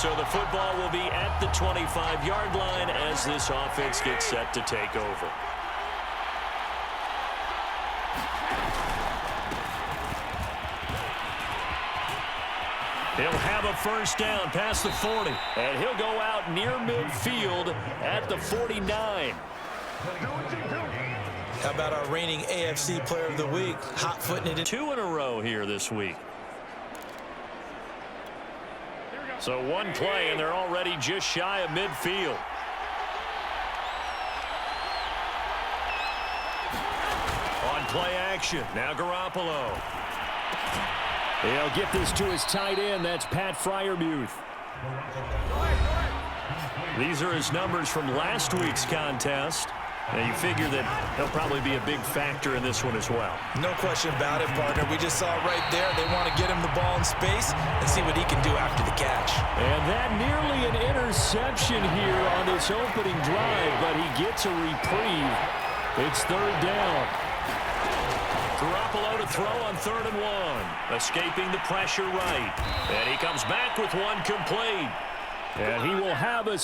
So the football will be at the 25-yard line as this offense gets set to take over. He'll have a first down past the 40. And he'll go out near midfield at the 49. How about our reigning AFC Player of the Week, hot-footing it in? 2 in a row here this week. So one play, and they're already just shy of midfield. On play action, now Garoppolo. He'll get this to his tight end. That's Pat Freiermuth. These are his numbers from last week's contest. Now you figure that he'll probably be a big factor in this one as well. No question about it, partner. We just saw it right there. They want to get him the ball in space and see what he can do after the catch. And that nearly an interception here on this opening drive, but he gets a reprieve. It's third down. Garoppolo to throw on 3rd and 1. Escaping the pressure right. And he comes back with one complete. And he will have a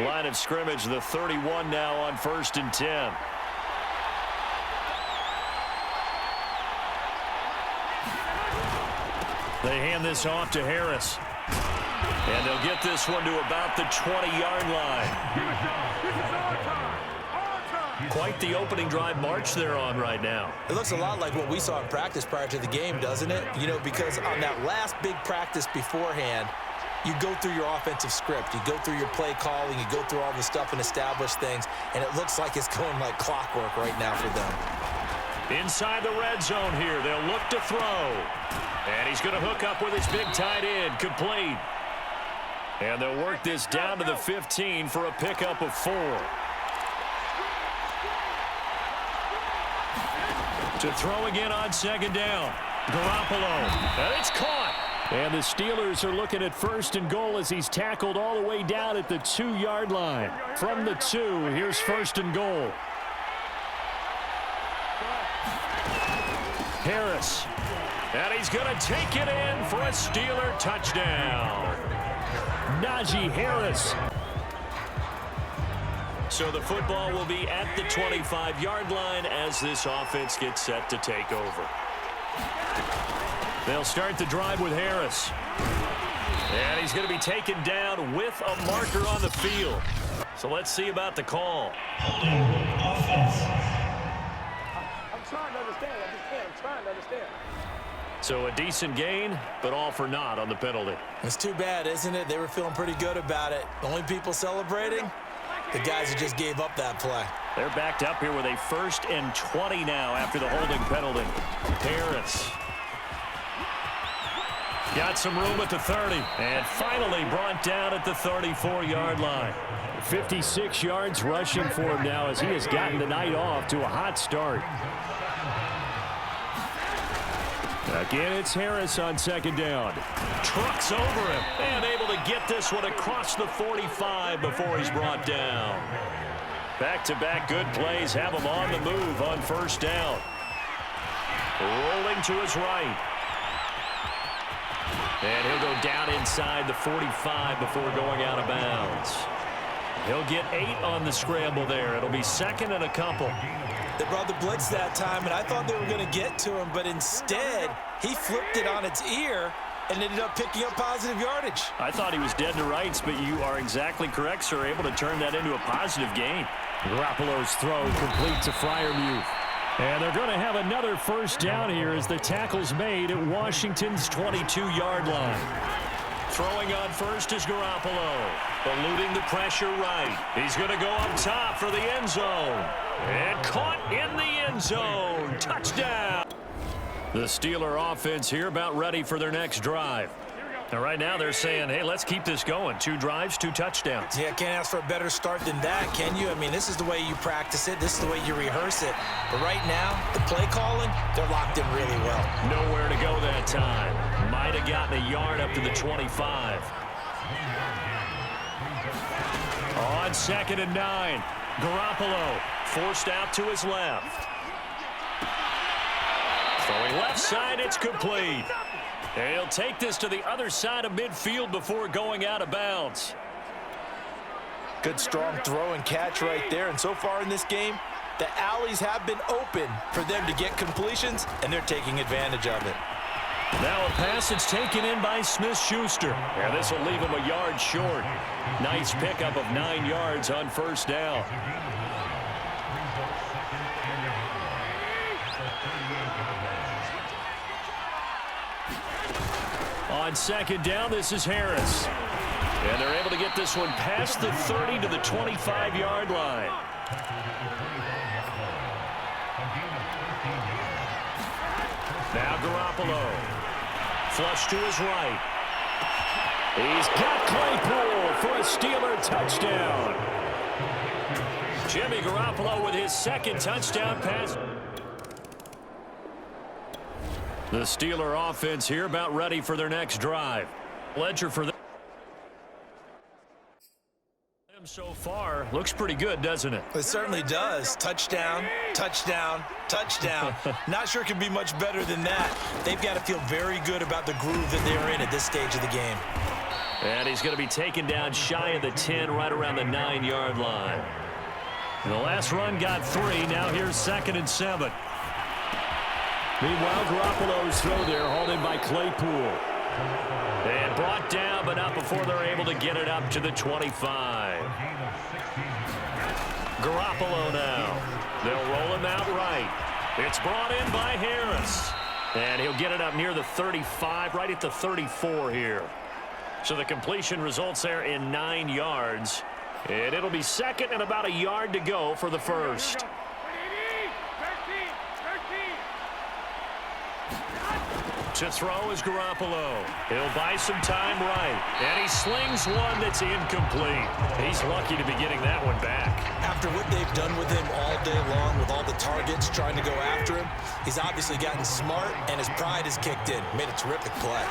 line of scrimmage, the 31 now on 1st and 10. They hand this off to Harris. And they'll get this one to about the 20-yard line. Quite the opening drive march they're on right now. It looks a lot like what we saw in practice prior to the game, doesn't it? You know, because on that last big practice beforehand, you go through your offensive script. You go through your play calling. You go through all the stuff and establish things. And it looks like it's going like clockwork right now for them. Inside the red zone here. They'll look to throw. And he's going to hook up with his big tight end. Complete. And they'll work this down to the 15 for a pickup of 4. To throw again on 2nd down. Garoppolo. And it's caught. And the Steelers are looking at 1st and goal as he's tackled all the way down at the 2-yard line. From the 2, here's 1st and goal. Harris. And he's going to take it in for a Steeler touchdown. Najee Harris. So the football will be at the 25-yard line as this offense gets set to take over. They'll start the drive with Harris. And he's going to be taken down with a marker on the field. So let's see about the call. Holding offense. I'm trying to understand. I'm trying to understand. So a decent gain, but all for naught on the penalty. It's too bad, isn't it? They were feeling pretty good about it. The only people celebrating, the guys who just gave up that play. They're backed up here with a 1st and 20 now after the holding penalty. Harris. Got some room at the 30. And finally brought down at the 34-yard line. 56 yards rushing for him now as he has gotten the night off to a hot start. Again, it's Harris on 2nd down. Trucks over him and able to get this one across the 45 before he's brought down. Back-to-back good plays have him on the move on 1st down. Rolling to his right. And he'll go down inside the 45 before going out of bounds. He'll get 8 on the scramble there. It'll be 2nd and a couple. They brought the blitz that time, and I thought they were going to get to him, but instead, he flipped it on its ear and ended up picking up positive yardage. I thought he was dead to rights, but you are exactly correct, sir. Able to turn that into a positive gain. Garoppolo's throw complete to Freiermuth. And they're going to have another 1st down here as the tackle's made at Washington's 22-yard line. Throwing on 1st is Garoppolo. Eluding the pressure right. He's going to go up top for the end zone. And caught in the end zone. Touchdown. The Steeler offense here about ready for their next drive. Now, right now they're saying, hey, let's keep this going. 2 drives, 2 touchdowns. Yeah, can't ask for a better start than that, can you? I mean, this is the way you practice it. This is the way you rehearse it. But right now, the play calling, they're locked in really well. Nowhere to go that time. Might have gotten a yard up to the 25. On 2nd and 9, Garoppolo forced out to his left. Throwing left. left side, it's complete. And he'll take this to the other side of midfield before going out of bounds. Good strong throw and catch right there. And so far in this game, the alleys have been open for them to get completions, and they're taking advantage of it. Now a pass that's taken in by Smith-Schuster. And this will leave him a yard short. Nice pickup of 9 yards on first down. On second down, this is Harris. And they're able to get this one past the 30 to the 25-yard line. Now Garoppolo. Flush to his right. He's got Claypool for a Steeler touchdown. Jimmy Garoppolo with his second touchdown pass. The Steeler offense here about ready for their next drive. Ledger for them so far looks pretty good, doesn't it? It certainly does. Touchdown, touchdown, touchdown. Not sure it can be much better than that. They've got to feel very good about the groove that they're in at this stage of the game. And he's going to be taken down shy of the 10, right around the 9-yard line. And the last run got 3. Now here's 2nd and 7. Meanwhile, Garoppolo's throw there hauled in by Claypool. And brought down, but not before they're able to get it up to the 25. Garoppolo now. They'll roll him out right. It's brought in by Harris. And he'll get it up near the 35, right at the 34 here. So the completion results there in 9 yards. And it'll be 2nd and about a yard to go for the first. To throw is Garoppolo. He'll buy some time right. And he slings one that's incomplete. He's lucky to be getting that one back. After what they've done with him all day long with all the targets trying to go after him, he's obviously gotten smart and his pride has kicked in. Made a terrific play.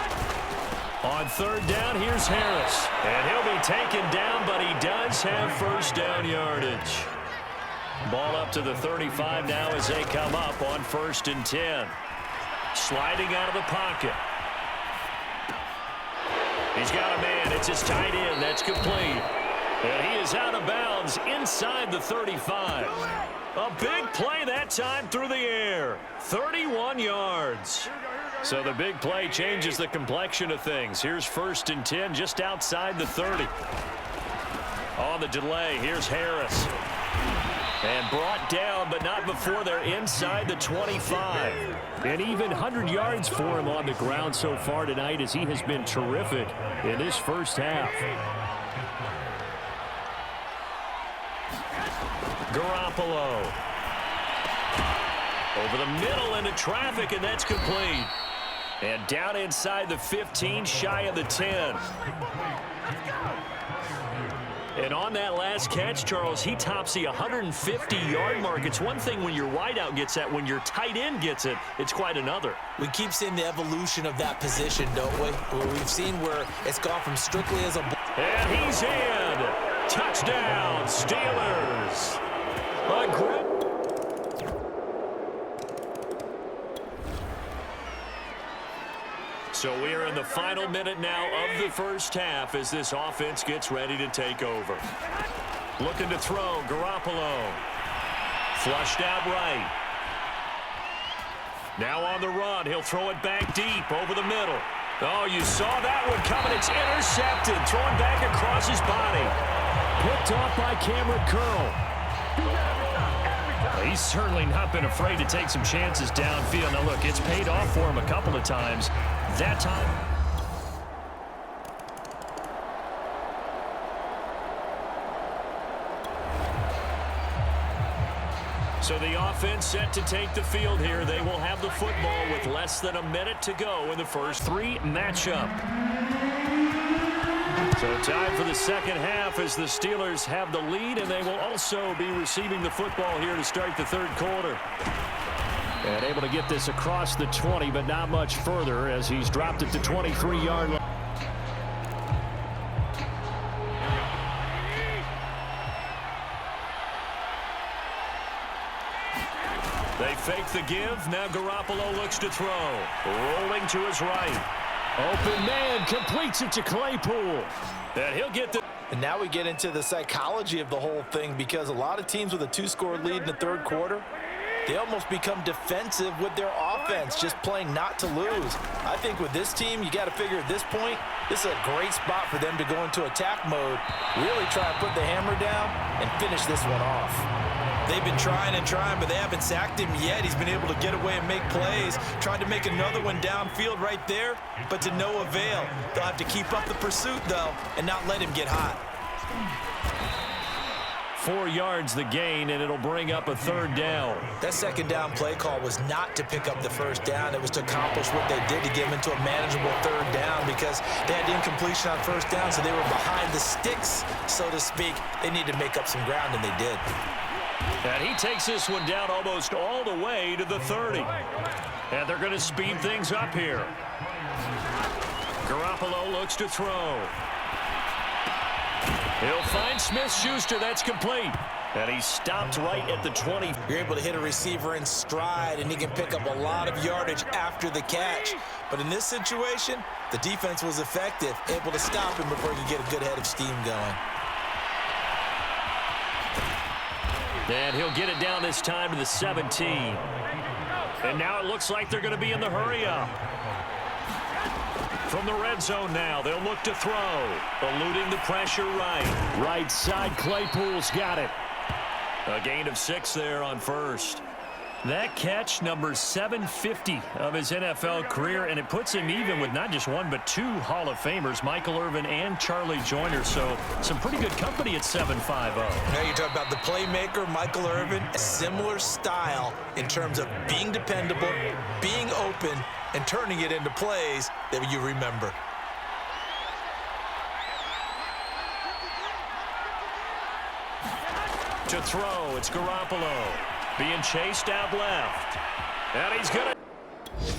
On 3rd down, here's Harris. And he'll be taken down, but he does have first down yardage. Ball up to the 35 now as they come up on 1st and 10. Sliding out of the pocket. He's got a man. It's his tight end. That's complete. And he is out of bounds inside the 35. A big play that time through the air. 31 yards. So the big play changes the complexion of things. Here's 1st and 10 just outside the 30. On the delay, here's Harris. And brought down, but not before they're inside the 25. And even 100 yards for him on the ground so far tonight as he has been terrific in this first half. Garoppolo. Over the middle into traffic, and that's complete. And down inside the 15, shy of the 10. And on that last catch, Charles, he tops the 150-yard mark. It's one thing when your wideout gets that. When your tight end gets it, it's quite another. We keep seeing the evolution of that position, don't we? Where we've seen where it's gone from strictly as a... And he's in. Touchdown, Steelers. So we are in the final minute now of the first half as this offense gets ready to take over. Looking to throw, Garoppolo. Flushed out right. Now on the run, he'll throw it back deep over the middle. Oh, you saw that one coming. It's intercepted. Thrown back across his body. Picked off by Cameron Curl. He's certainly not been afraid to take some chances downfield. Now, look, it's paid off for him a couple of times. That time... So the offense set to take the field here. They will have the football with less than a minute to go in the first 3 matchup. So time for the second half as the Steelers have the lead, and they will also be receiving the football here to start the third quarter. And able to get this across the 20, but not much further as he's dropped it to 23-yard line. They fake take the give. Now Garoppolo looks to throw. Rolling to his right. Open man completes it to Claypool. And he'll get the... And now we get into the psychology of the whole thing, because a lot of teams with a 2-score lead in the third quarter, they almost become defensive with their offense, just playing not to lose. I think with this team, you got to figure at this point, this is a great spot for them to go into attack mode, really try and put the hammer down and finish this one off. They've been trying and trying, but they haven't sacked him yet. He's been able to get away and make plays. Tried to make another one downfield right there, but to no avail. They'll have to keep up the pursuit, though, and not let him get hot. 4 yards the gain, and it'll bring up a third down. That second down play call was not to pick up the first down. It was to accomplish what they did, to get them into a manageable third down, because they had incompletion on first down, so they were behind the sticks, so to speak. They needed to make up some ground, and they did. And he takes this one down almost all the way to the 30. And they're going to speed things up here. Garoppolo looks to throw. He'll find Smith-Schuster. That's complete. And he stopped right at the 20. You're able to hit a receiver in stride, and he can pick up a lot of yardage after the catch. But in this situation, the defense was effective, able to stop him before he could get a good head of steam going. And he'll get it down this time to the 17. And now it looks like they're going to be in the hurry-up. From the red zone now, they'll look to throw. Eluding the pressure right. Right side, Claypool's got it. A gain of 6 there on first. That catch, number 750 of his NFL career, and it puts him even with not just one but 2 Hall of Famers, Michael Irvin and Charlie Joyner. So some pretty good company at 7.50. Now you talk about the playmaker, Michael Irvin, a similar style in terms of being dependable, being open, and turning it into plays that you remember. To throw, it's Garoppolo. Being chased out left. And he's going to...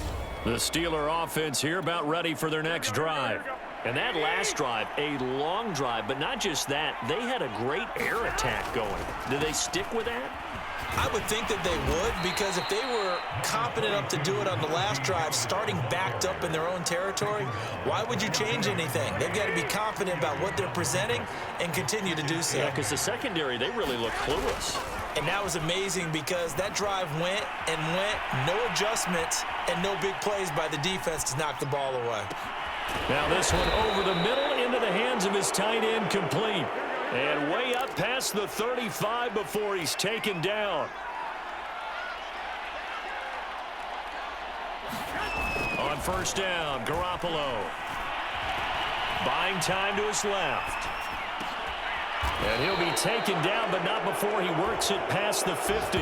The Steeler offense here about ready for their next drive. And that last drive, a long drive, but not just that, they had a great air attack going. Do they stick with that? I would think that they would, because if they were competent enough to do it on the last drive, starting backed up in their own territory, why would you change anything? They've got to be confident about what they're presenting and continue to do so. Yeah, because the secondary, they really look clueless. And that was amazing, because that drive went and went, no adjustments and no big plays by the defense to knock the ball away. Now this one over the middle into the hands of his tight end, complete. And way up past the 35 before he's taken down. On first down, Garoppolo. Buying time to his left. And he'll be taken down, but not before he works it past the 50.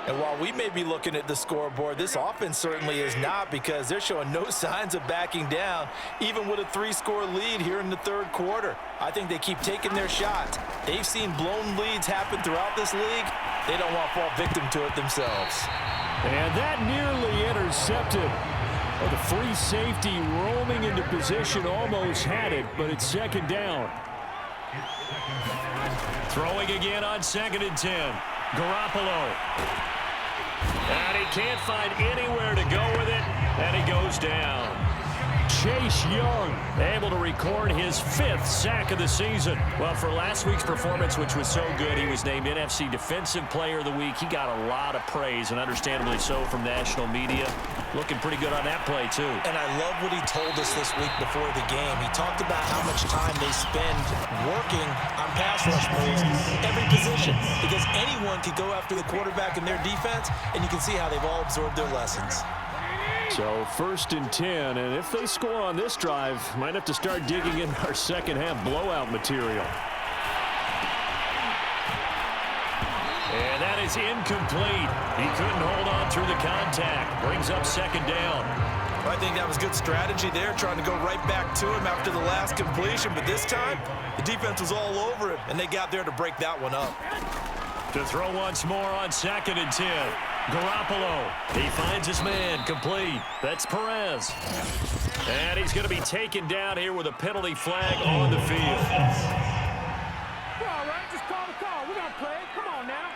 And while we may be looking at the scoreboard, this offense certainly is not, because they're showing no signs of backing down, even with a 3-score lead here in the third quarter. I think they keep taking their shots. They've seen blown leads happen throughout this league. They don't want to fall victim to it themselves. And that nearly intercepted. Oh, the free safety roaming into position almost had it, but it's second down. Throwing again on 2nd and 10. Garoppolo. And he can't find anywhere to go with it, and he goes down. Chase Young able to record his 5th sack of the season. Well, for last week's performance, which was so good, he was named NFC Defensive Player of the Week. He got a lot of praise, and understandably so, from national media. Looking pretty good on that play, too. And I love what he told us this week before the game. He talked about how much time they spend working on pass rush moves, every position, because anyone could go after the quarterback in their defense, and you can see how they've all absorbed their lessons. So 1st and 10, and if they score on this drive, might have to start digging in our second half blowout material. And that is incomplete. He couldn't hold on through the contact. Brings up 2nd down. Well, I think that was good strategy there, trying to go right back to him after the last completion. But this time, the defense was all over him, and they got there to break that one up. To throw once more on 2nd and 10. Garoppolo. He finds his man, complete. That's Perez. And he's going to be taken down here with a penalty flag on the field. All right, just call the call. We're going to play. Come on now.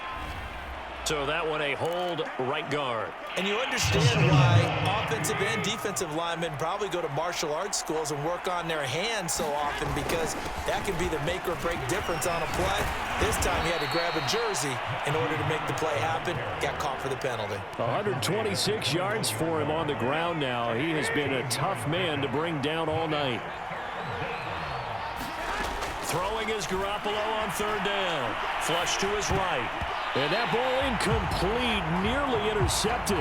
So that one a hold right guard. And you understand why offensive and defensive linemen probably go to martial arts schools and work on their hands so often, because that can be the make or break difference on a play. This time he had to grab a jersey in order to make the play happen. Got caught for the penalty. 126 yards for him on the ground now. He has been a tough man to bring down all night. Throwing is Garoppolo on third down. Flush to his right. And that ball incomplete, nearly intercepted.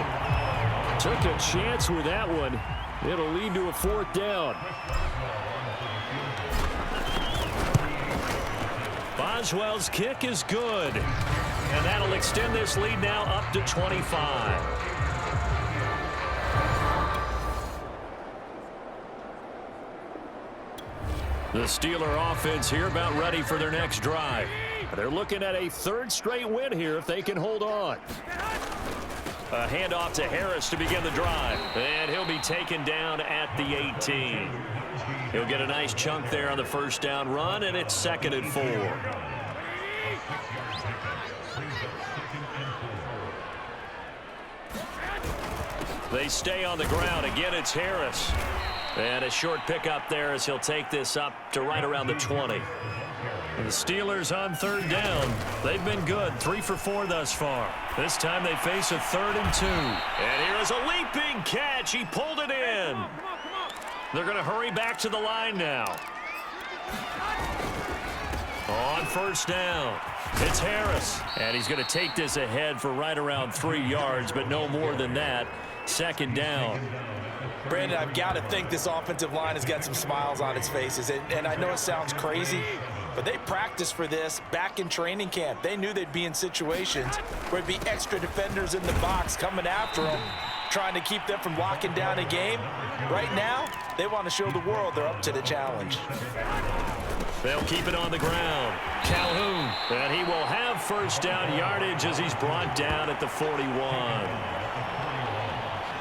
Took a chance with that one. It'll lead to a fourth down. Boswell's kick is good. And that'll extend this lead now up to 25. The Steeler offense here about ready for their next drive. They're looking at a third straight win here if they can hold on. A handoff to Harris to begin the drive. And he'll be taken down at the 18. He'll get a nice chunk there on the first down run, and it's 2nd and 4. They stay on the ground. Again, it's Harris. And a short pickup there as he'll take this up to right around the 20. And the Steelers on third down. They've been good, 3 for 4 thus far. This time they face a 3rd and 2. And here is a leaping catch. He pulled it in. They're going to hurry back to the line now. On first down, it's Harris. And he's going to take this ahead for right around 3 yards, but no more than that. 2nd down. Brandon, I've got to think this offensive line has got some smiles on its faces. And I know it sounds crazy, but they practiced for this back in training camp. They knew they'd be in situations where there'd be extra defenders in the box coming after them, trying to keep them from locking down a game. Right now, they want to show the world they're up to the challenge. They'll keep it on the ground. Calhoun, and he will have first down yardage as he's brought down at the 41.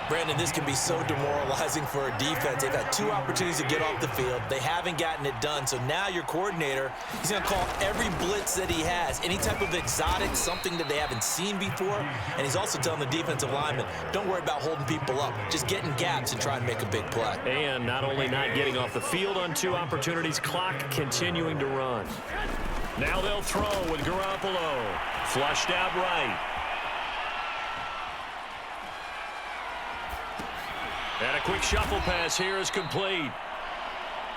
Brandon, this can be so demoralizing for a defense. They've had 2 opportunities to get off the field. They haven't gotten it done. So now your coordinator, he's going to call every blitz that he has, any type of exotic, something that they haven't seen before. And he's also telling the defensive lineman, don't worry about holding people up. Just get in gaps and try and make a big play. And not only not getting off the field on 2 opportunities, clock continuing to run. Now they'll throw with Garoppolo. Flushed out right. And a quick shuffle pass here is complete.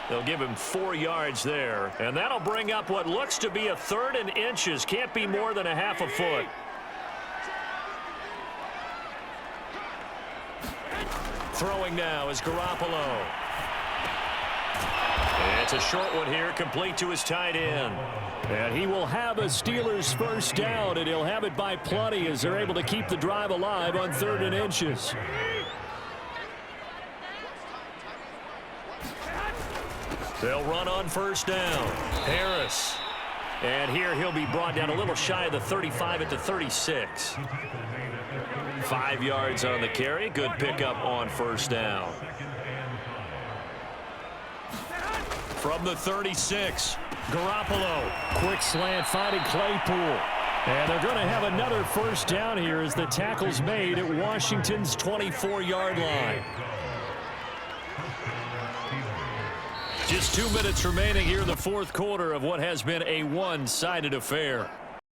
They'll give him 4 yards there. And that'll bring up what looks to be a 3rd and inches. Can't be more than a half a foot. Throwing now is Garoppolo. It's a short one here, complete to his tight end. And he will have a Steelers first down, and he'll have it by plenty as they're able to keep the drive alive on 3rd and inches. They'll run on first down. Harris. And here he'll be brought down a little shy of the 35 at the 36. 5 yards on the carry. Good pickup on first down. From the 36, Garoppolo. Quick slant finding Claypool. And they're going to have another first down here as the tackle's made at Washington's 24-yard line. Just 2 minutes remaining here in the 4th quarter of what has been a one-sided affair.